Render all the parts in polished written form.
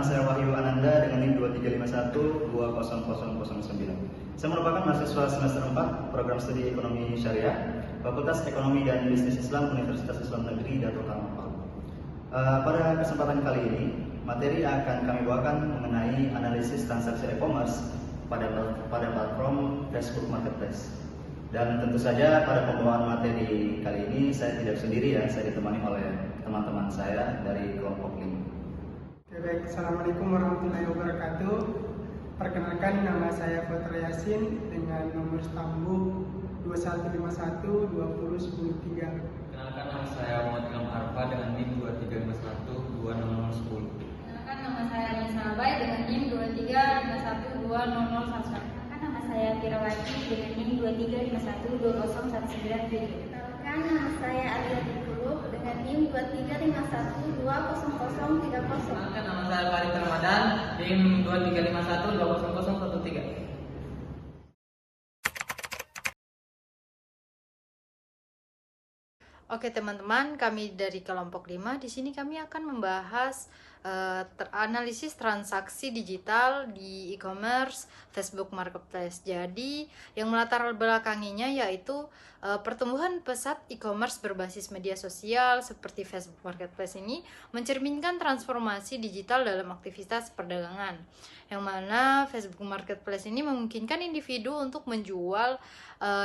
nama saya Wahyu Ananda dengan NIM 2351200009. Saya merupakan mahasiswa semester 4 program studi Ekonomi Syariah, Fakultas Ekonomi dan Bisnis Islam Universitas Islam Negeri Dato' Karmapa. Pada kesempatan kali ini, materi yang akan kami bawakan mengenai analisis transaksi e-commerce pada platform Facebook Marketplace. Dan tentu saja pada pembawaan materi kali ini saya tidak sendiri ya, saya ditemani oleh teman-teman saya dari kelompok 5. Baik, Assalamualaikum warahmatullahi wabarakatuh. Perkenalkan, nama saya Fathur Yasin dengan nomor stambuk 2151201003. Kenalkan, nama saya Muhammad Ilham Arfa dengan NIM 2351200010. Kenalkan, nama saya Nisa Abai dengan NIM 23512001. Kenalkan, nama saya Firawati dengan NIM 23512019. Kenalkan, nama saya Alia Dikuluh dengan NIM 2351200030. Kenalkan, nama saya Farid Ramadan, NIM 2351200013. Oke teman-teman, kami dari kelompok 5 di sini kami akan membahas analisis transaksi digital di e-commerce Facebook Marketplace. Jadi yang melatar belakanginya yaitu pertumbuhan pesat e-commerce berbasis media sosial seperti Facebook Marketplace ini mencerminkan transformasi digital dalam aktivitas perdagangan, yang mana Facebook Marketplace ini memungkinkan individu untuk menjual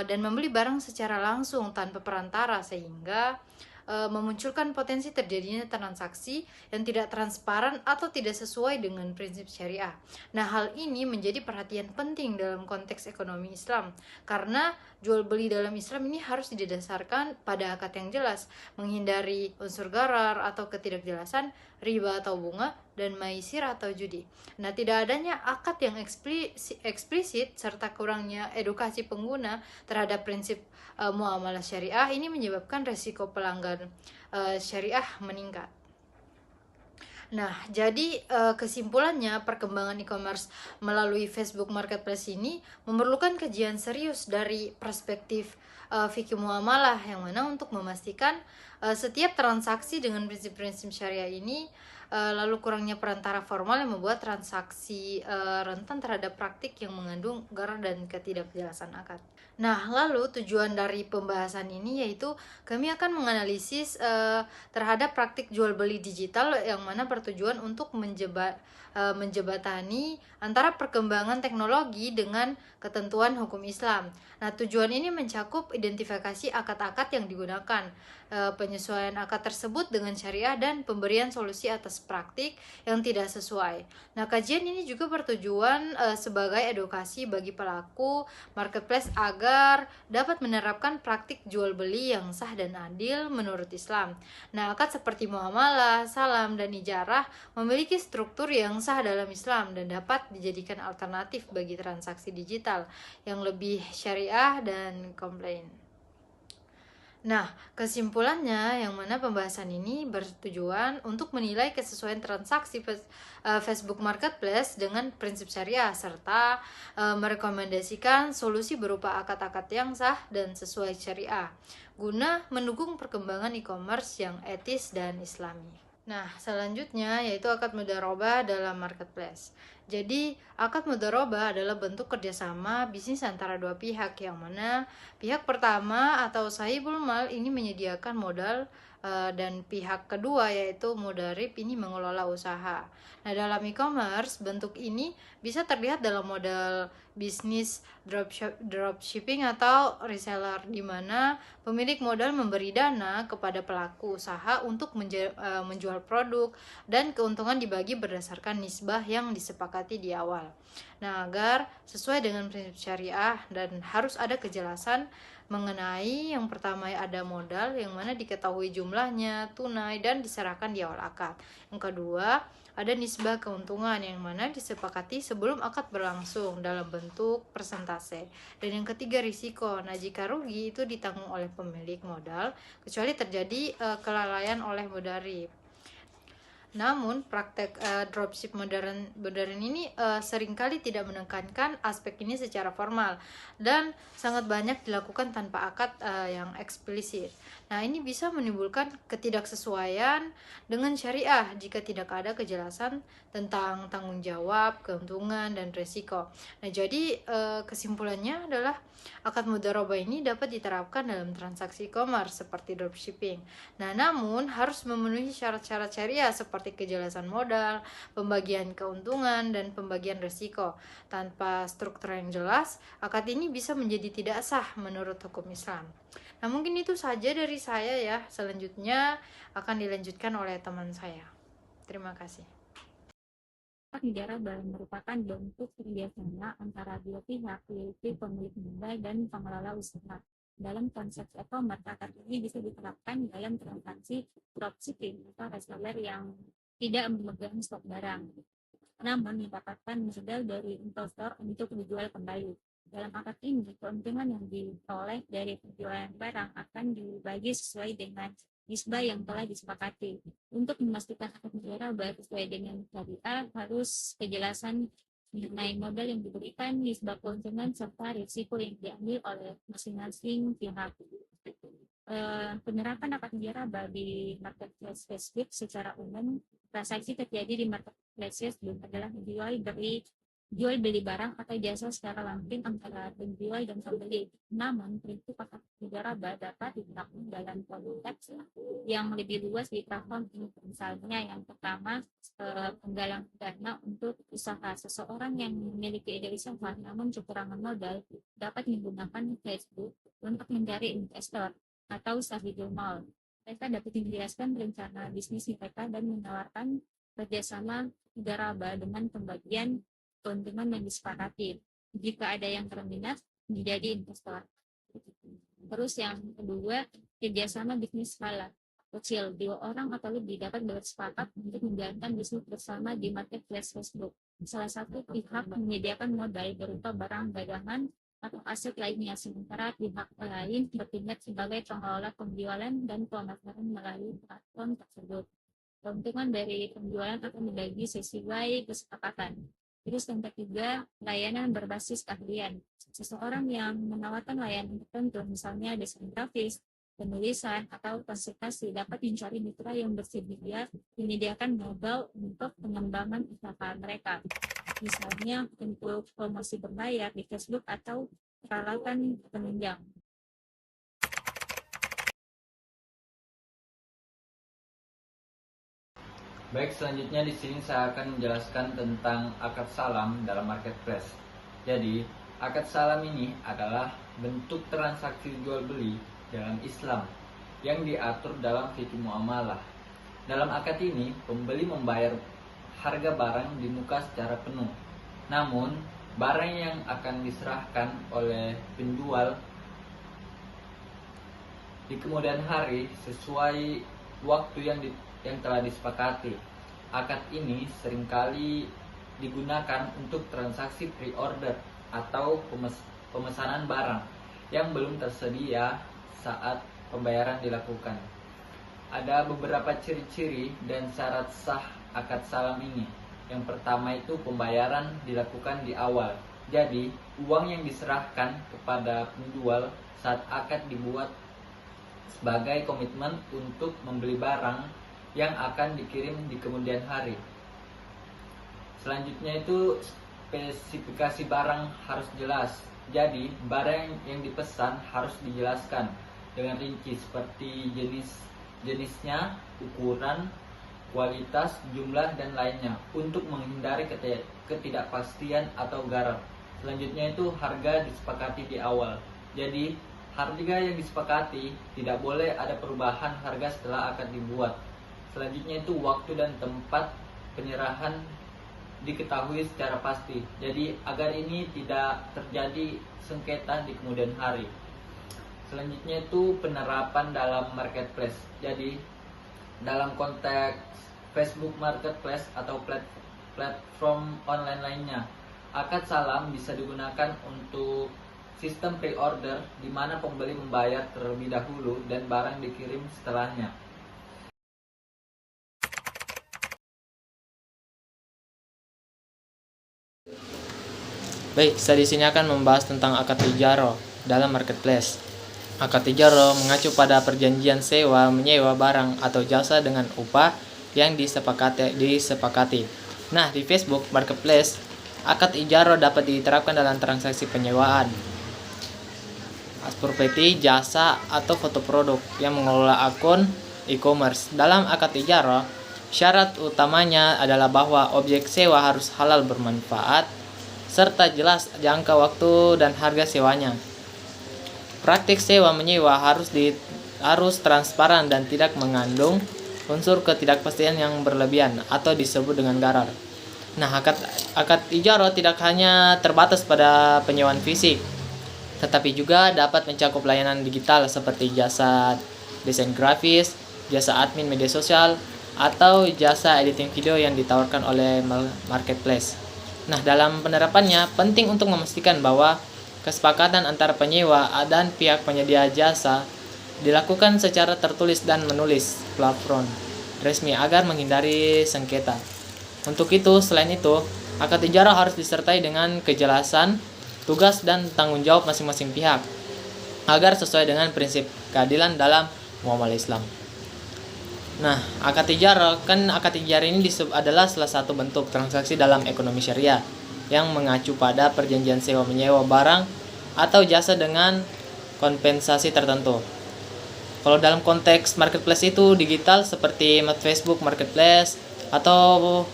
dan membeli barang secara langsung tanpa perantara, sehingga memunculkan potensi terjadinya transaksi yang tidak transparan atau tidak sesuai dengan prinsip syariah. Nah, hal ini menjadi perhatian penting dalam konteks ekonomi Islam, karena jual beli dalam Islam ini harus didasarkan pada akad yang jelas, menghindari unsur gharar atau ketidakjelasan, riba atau bunga, dan maisir atau judi. Nah, tidak adanya akad yang eksplisit serta kurangnya edukasi pengguna terhadap prinsip muamalah syariah ini menyebabkan resiko pelanggan syariah meningkat. Nah, jadi kesimpulannya, perkembangan e-commerce melalui Facebook Marketplace ini memerlukan kajian serius dari perspektif fikih muamalah, yang mana untuk memastikan setiap transaksi dengan prinsip-prinsip syariah ini, lalu kurangnya perantara formal yang membuat transaksi rentan terhadap praktik yang mengandung gharar dan ketidakjelasan akad. Nah, lalu tujuan dari pembahasan ini yaitu kami akan menganalisis terhadap praktik jual beli digital, yang mana bertujuan untuk menjebatani antara perkembangan teknologi dengan ketentuan hukum Islam. Nah, tujuan ini mencakup identifikasi akad-akad yang digunakan, penyesuaian akad tersebut dengan syariah, dan pemberian solusi atas praktik yang tidak sesuai. Nah, kajian ini juga bertujuan sebagai edukasi bagi pelaku marketplace agar dapat menerapkan praktik jual beli yang sah dan adil menurut Islam. Nah, akad seperti muamalah, salam, dan ijarah memiliki struktur yang sah dalam Islam dan dapat dijadikan alternatif bagi transaksi digital yang lebih syariah dan komplain. Nah, kesimpulannya, yang mana pembahasan ini bertujuan untuk menilai kesesuaian transaksi Facebook Marketplace dengan prinsip syariah, serta merekomendasikan solusi berupa akad-akad yang sah dan sesuai syariah, guna mendukung perkembangan e-commerce yang etis dan islami. Nah, selanjutnya yaitu akad mudharabah dalam marketplace. Jadi, akad mudharabah adalah bentuk kerjasama bisnis antara dua pihak, yang mana pihak pertama atau sahibul mal ini menyediakan modal dan pihak kedua yaitu mudarib ini mengelola usaha. Nah, dalam e-commerce bentuk ini bisa terlihat dalam model bisnis dropshipping atau reseller, di mana pemilik modal memberi dana kepada pelaku usaha untuk menjual produk, dan keuntungan dibagi berdasarkan nisbah yang disepakati di awal. Nah, agar sesuai dengan prinsip syariah, dan harus ada kejelasan mengenai yang pertama ada modal yang mana diketahui jumlahnya, tunai, dan diserahkan di awal akad. Yang kedua, ada nisbah keuntungan yang mana disepakati sebelum akad berlangsung dalam bentuk persentase. Dan yang ketiga, risiko. Nah, jika rugi itu ditanggung oleh pemilik modal kecuali terjadi kelalaian oleh mudarib. Namun, praktek dropship modern ini seringkali tidak menekankan aspek ini secara formal dan sangat banyak dilakukan tanpa akad yang eksplisit. Nah, ini bisa menimbulkan ketidaksesuaian dengan syariah jika tidak ada kejelasan tentang tanggung jawab, keuntungan, dan resiko. Nah, jadi kesimpulannya adalah akad mudharabah ini dapat diterapkan dalam transaksi e-commerce seperti dropshipping. Nah, namun harus memenuhi syarat-syarat syariah seperti kejelasan modal, pembagian keuntungan, dan pembagian resiko. Tanpa struktur yang jelas, akad ini bisa menjadi tidak sah menurut hukum Islam. Nah, mungkin itu saja dari saya ya. Selanjutnya akan dilanjutkan oleh teman saya. Terima kasih. Mudharabah merupakan bentuk kerjasama antara dua pihak, yaitu pemilik modal dan pengelola usaha. Dalam konsep e-commerce, akad ini bisa diterapkan dalam transaksi dropshipping atau reseller yang tidak memegang stok barang, namun mendapatkan modal dari investor untuk dijual kembali. Dalam akad ini, keuntungan yang diperoleh dari penjualan barang akan dibagi sesuai dengan nisbah yang telah disepakati. Untuk memastikan akad mudharabah sesuai dengan syariah, harus kejelasan mengenai modal yang diberikan, nisbah keuntungan, serta risiko yang diambil oleh masing-masing pihak. Penerapan akad mudharabah di marketplace Facebook secara umum, transaksi terjadi di marketplace Facebook adalah jual beli barang atau jasa secara langsung antara penjual dan pembeli. Namun, prinsip akad mudharabah dapat diterapkan dalam konteks yang lebih luas di platform ini. Misalnya, yang pertama, penggalangan dana untuk usaha. Seseorang yang memiliki ide usaha namun kekurangan modal dapat menggunakan Facebook untuk mencari investor atau sahibul mal. Mereka dapat menjelaskan rencana bisnis mereka dan menawarkan kerjasama mudharabah dengan pembagian keuntungan yang disepakati. Jika ada yang berminat menjadi investor. Terus yang kedua, kerjasama bisnis skala kecil. 2 orang atau lebih dapat bersepakat untuk menjalankan bisnis bersama di marketplace Facebook. Salah satu pihak menyediakan modal berupa barang dagangan atau aset lainnya, sementara pihak lain bertindak sebagai pengelola penjualan dan pemasaran melalui platform tersebut. Keuntungan dari penjualan akan dibagi sesuai kesepakatan. Terus yang ketiga, layanan berbasis keahlian. Seseorang yang menawarkan layanan tertentu, misalnya desain grafis, penulisan, atau konsultasi, dapat mencari mitra yang bersedia menyediakan modal untuk pengembangan usaha mereka. Misalnya untuk promosi berbayar di Facebook atau peralatan penunjang. Baik, selanjutnya di sini saya akan menjelaskan tentang akad salam dalam marketplace. Jadi, akad salam ini adalah bentuk transaksi jual beli dalam Islam yang diatur dalam fikih muamalah. Dalam akad ini, pembeli membayar harga barang di muka secara penuh. Namun, barang yang akan diserahkan oleh penjual di kemudian hari sesuai waktu yang telah disepakati. Akad ini seringkali digunakan untuk transaksi pre-order atau pemesanan barang yang belum tersedia saat pembayaran dilakukan. Ada beberapa ciri-ciri dan syarat sah akad salam ini. Yang pertama itu pembayaran dilakukan di awal. Jadi, uang yang diserahkan kepada penjual saat akad dibuat sebagai komitmen untuk membeli barang yang akan dikirim di kemudian hari. Selanjutnya itu spesifikasi barang harus jelas. Jadi, barang yang dipesan harus dijelaskan dengan rinci seperti jenisnya, ukuran, kualitas, jumlah, dan lainnya untuk menghindari ketidakpastian atau garam. Selanjutnya itu harga disepakati di awal. Jadi, harga yang disepakati tidak boleh ada perubahan harga setelah akad dibuat. Selanjutnya itu waktu dan tempat penyerahan diketahui secara pasti. Jadi agar ini tidak terjadi sengketa di kemudian hari. Selanjutnya itu penerapan dalam marketplace. Jadi dalam konteks Facebook Marketplace atau platform online lainnya, akad salam bisa digunakan untuk sistem pre-order di mana pembeli membayar terlebih dahulu dan barang dikirim setelahnya. Baik, saya di sini akan membahas tentang akad ijarah dalam marketplace. Akad ijarah mengacu pada perjanjian sewa menyewa barang atau jasa dengan upah yang disepakati. Nah, di Facebook Marketplace, akad ijarah dapat diterapkan dalam transaksi penyewaan, properti, jasa, atau foto produk yang mengelola akun e-commerce. Dalam akad ijarah, syarat utamanya adalah bahwa objek sewa harus halal bermanfaat, serta jelas jangka waktu dan harga sewanya. Praktik sewa menyewa harus transparan dan tidak mengandung unsur ketidakpastian yang berlebihan atau disebut dengan gharar. Nah, akad ijarah tidak hanya terbatas pada penyewaan fisik, tetapi juga dapat mencakup layanan digital seperti jasa desain grafis, jasa admin media sosial, atau jasa editing video yang ditawarkan oleh marketplace. Nah, dalam penerapannya penting untuk memastikan bahwa kesepakatan antara penyewa dan pihak penyedia jasa dilakukan secara tertulis dan menulis platform resmi agar menghindari sengketa. Untuk itu, selain itu, akad ijarah harus disertai dengan kejelasan tugas dan tanggung jawab masing-masing pihak agar sesuai dengan prinsip keadilan dalam muamalah Islam. Nah, akad ijarah ini adalah salah satu bentuk transaksi dalam ekonomi syariah yang mengacu pada perjanjian sewa menyewa barang atau jasa dengan kompensasi tertentu. Kalau dalam konteks marketplace itu digital seperti Facebook Marketplace atau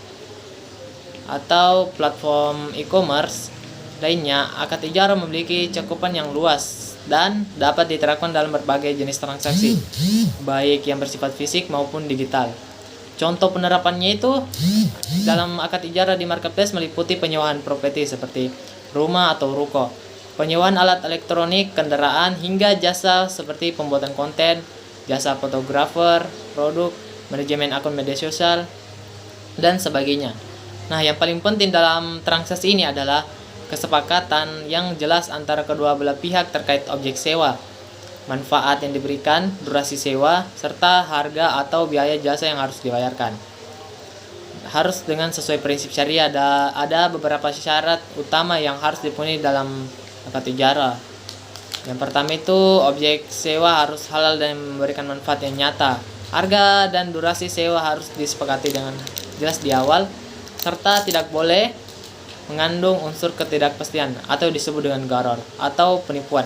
platform e-commerce lainnya, akad ijarah memiliki cakupan yang luas dan dapat diterapkan dalam berbagai jenis transaksi, baik yang bersifat fisik maupun digital. Contoh penerapannya itu dalam akad ijarah di marketplace meliputi penyewaan properti seperti rumah atau ruko, penyewaan alat elektronik, kendaraan, hingga jasa seperti pembuatan konten, jasa fotografer, produk, manajemen akun media sosial, dan sebagainya. Nah, yang paling penting dalam transaksi ini adalah kesepakatan yang jelas antara kedua belah pihak terkait objek sewa, manfaat yang diberikan, durasi sewa, serta harga atau biaya jasa yang harus dibayarkan. Harus dengan sesuai prinsip syariah. Ada beberapa syarat utama yang harus dipenuhi dalam akad ijarah. Yang pertama itu objek sewa harus halal dan memberikan manfaat yang nyata. Harga dan durasi sewa harus disepakati dengan jelas di awal, serta tidak boleh mengandung unsur ketidakpastian atau disebut dengan gharar atau penipuan.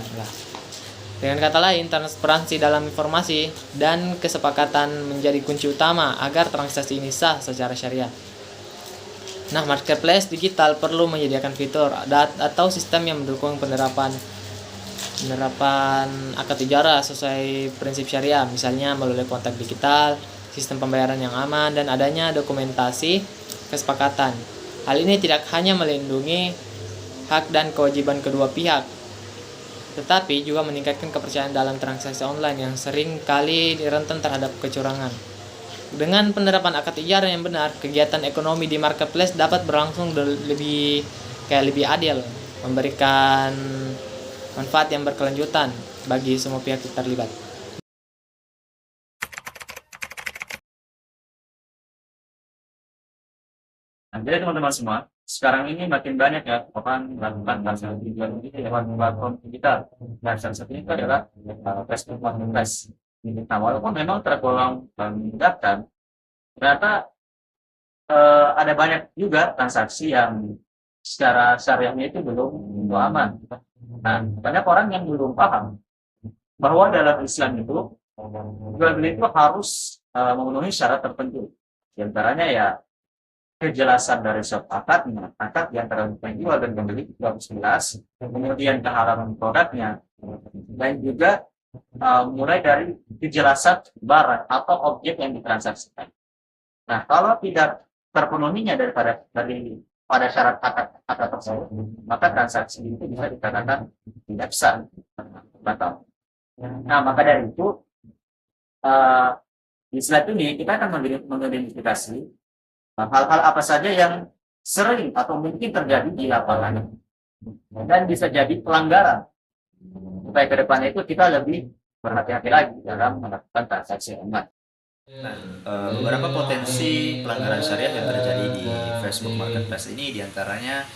Dengan kata lain, transparansi dalam informasi dan kesepakatan menjadi kunci utama agar transaksi ini sah secara syariah. Nah, marketplace digital perlu menyediakan fitur atau sistem yang mendukung penerapan akad ijarah sesuai prinsip syariah, misalnya melalui kontak digital, sistem pembayaran yang aman, dan adanya dokumentasi kesepakatan. Hal ini tidak hanya melindungi hak dan kewajiban kedua pihak, tetapi juga meningkatkan kepercayaan dalam transaksi online yang sering kali rentan terhadap kecurangan. Dengan penerapan akad ijarah yang benar, kegiatan ekonomi di marketplace dapat berlangsung lebih adil, memberikan manfaat yang berkelanjutan bagi semua pihak terlibat. Nah, jadi teman-teman semua, sekarang ini makin banyak ya orang melakukan transaksi jual beli lewat platform digital. Dan salah satunya itu adalah Facebook Marketplace. Nah, walaupun memang tergolong memudahkan, ternyata ada banyak juga transaksi yang secara syariahnya itu belum aman. Nah, banyak orang yang belum paham bahwa dalam Islam itu jual beli itu harus memenuhi syarat tertentu. Di antaranya ya kejelasan dari suatu akad di antara penjual dan pembeli itu harus jelas, kemudian kehalalan produknya, dan juga mulai dari kejelasan barang atau objek yang ditransaksikan. Nah, kalau tidak terpenuhinya pada syarat akad tersebut, maka transaksi itu bisa dikatakan tidak sah, batal. Nah, maka dari itu di slide ini kita akan mengidentifikasi hal-hal apa saja yang sering atau mungkin terjadi di lapangan dan bisa jadi pelanggaran, supaya ke depannya itu kita lebih berhati-hati lagi dalam melakukan transaksi online. Beberapa potensi pelanggaran syariah yang terjadi di Facebook Marketplace ini diantaranya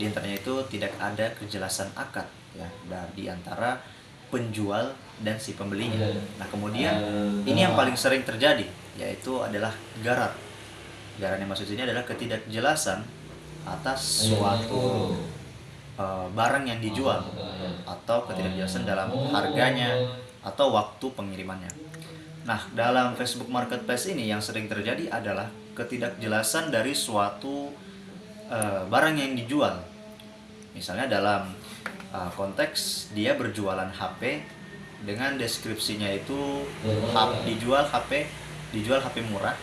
Di antaranya itu tidak ada kejelasan akad ya di antara penjual dan si pembelinya. Nah, kemudian ini yang paling sering terjadi, yaitu adalah gharar. Gharar yang maksud ini adalah ketidakjelasan atas suatu barang yang dijual, atau ketidakjelasan dalam harganya atau waktu pengirimannya. Nah, dalam Facebook Marketplace ini yang sering terjadi adalah ketidakjelasan dari suatu barang yang dijual. Misalnya dalam konteks dia berjualan HP dengan deskripsinya itu dijual HP murah,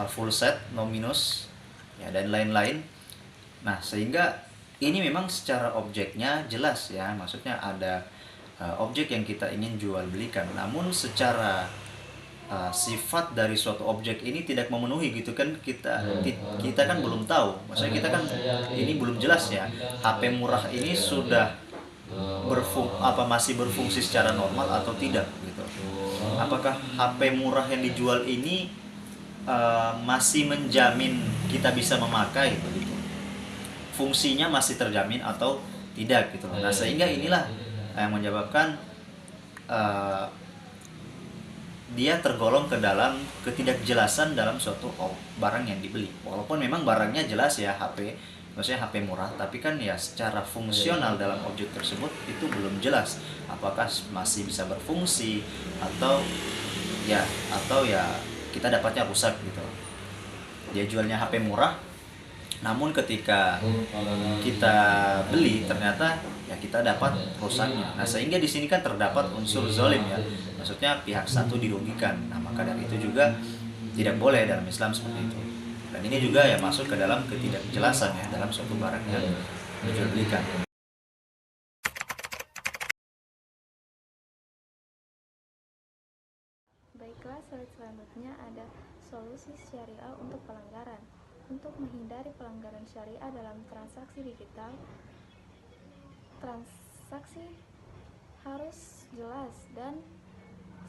full set, no minus, ya, dan lain-lain. Nah, sehingga ini memang secara objeknya jelas ya, maksudnya ada objek yang kita ingin jual belikan, namun secara sifat dari suatu objek ini tidak memenuhi gitu kan, kita kan belum tahu, maksudnya kita kan ini belum jelas ya, HP murah ini sudah masih berfungsi secara normal atau tidak gitu. Apakah HP murah yang dijual ini masih menjamin kita bisa memakai begitu, fungsinya masih terjamin atau tidak gitu. Nah, sehingga inilah yang menyebabkan dia tergolong ke dalam ketidakjelasan dalam suatu barang yang dibeli. Walaupun memang barangnya jelas ya, HP, maksudnya HP murah, tapi kan ya secara fungsional dalam objek tersebut itu belum jelas. Apakah masih bisa berfungsi atau ya kita dapatnya rusak gitu. Dia jualnya HP murah, namun ketika kita beli ternyata ya kita dapat rusaknya. Nah, sehingga di sini kan terdapat unsur zalim ya, maksudnya pihak satu dirugikan. Nah, maka dari itu juga tidak boleh dalam Islam seperti itu. Dan ini juga ya masuk ke dalam ketidakjelasan ya dalam suatu barang yang dijualbelikan. Baiklah, slide selanjutnya ada solusi syariah untuk pelanggaran. Untuk menghindari pelanggaran syariah dalam transaksi digital, transaksi harus jelas dan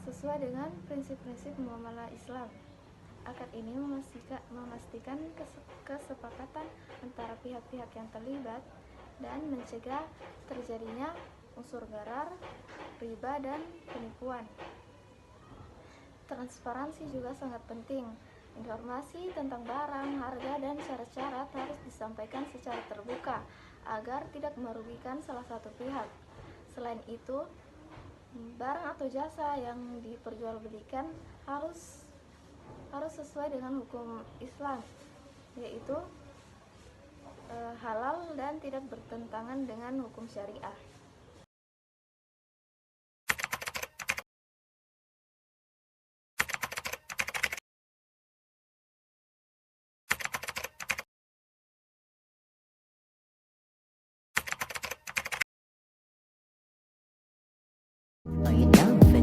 sesuai dengan prinsip-prinsip muamalah Islam. Akad ini memastikan kesepakatan antara pihak-pihak yang terlibat dan mencegah terjadinya unsur gharar, riba, dan penipuan. Transparansi juga sangat penting. Informasi tentang barang, harga, dan syarat-syarat harus disampaikan secara terbuka agar tidak merugikan salah satu pihak. Selain itu, barang atau jasa yang diperjualbelikan harus sesuai dengan hukum Islam, yaitu halal dan tidak bertentangan dengan hukum syariah. Are you down for